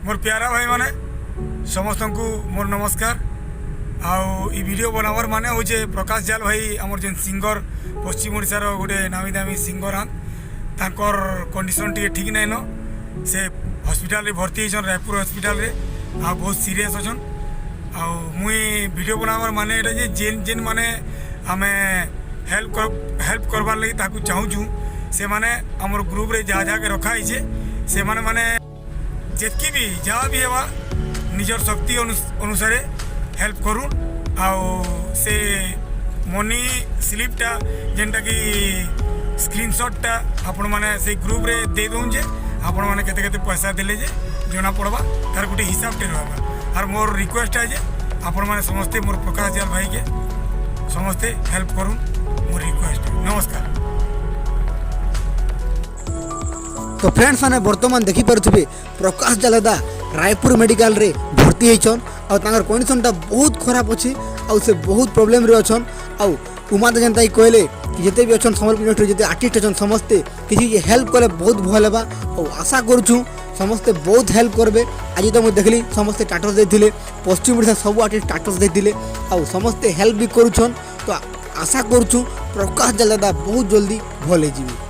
मोर प्यारा भाई माने समस्त को मोर नमस्कार। आउ वीडियो बनावर माने हो प्रकाश जाल भाई आमर जेन सिंगर पश्चिम ओडिशार गोटे नामी दामी सिंगर हाँ तांकर कंडीशन टी ठीक नाइन से हॉस्पिटल रे भर्ती होइछन रायपुर हॉस्पिटल रे आ बहुत सीरियस अछन। आउ मुई वीडियो बनावर माने एटा जे जेन जेन माने आमे हेल्प करबार लगी ताकू चाहूँ से माने आमर ग्रुप रे जहाँ जहाँ के रखा है से माने जितकी भी जहाँ भी हेबा निजर शक्ति अनुसार हेल्प करूँ। आउ से मनी स्लिपटा जेनटा कि स्क्रीनशॉटटा आपण मैंने से ग्रुप रे दे दूँ जे आपण मैंने केते केते पैसा देले जे जना पड़वा तार गोटे हिसाब टे रहा। और मोर रिक्वेस्ट है जे आपण मैंने समस्ते मोर प्रकाश जाल भाई के समस्ते हेल्प करूँ मोर रिक्वेस्ट। नमस्कार। तो फ्रेंड्स मैंने बर्तमान देखिपे प्रकाश जाल दादा रायपुर मेडिकल रे भर्ती होइछन और तांकर कंडीशनटा बहुत खराब अच्छी आउ से बहुत प्रॉब्लम रे अछन। आउ उमादा जनता ही कहले कि जिते भी अछन सम्बलपुर यूनिवर्सिटी जिते आर्टिस्ट अछन समस्ते किसी हेल्प कले बहुत भल हेबा और आशा करूँ समस्ते बहुत हेल्प करबे। आज तो मुझे देखली समस्ते स्टाटस देथिले पश्चिम ओडिशा सब आर्टिस्ट स्टाटस देथिले आउ समस्ते हेल्प भी करूछन। तो आशा करूँ प्रकाश जाल दादा बहुत जल्दी भल हो।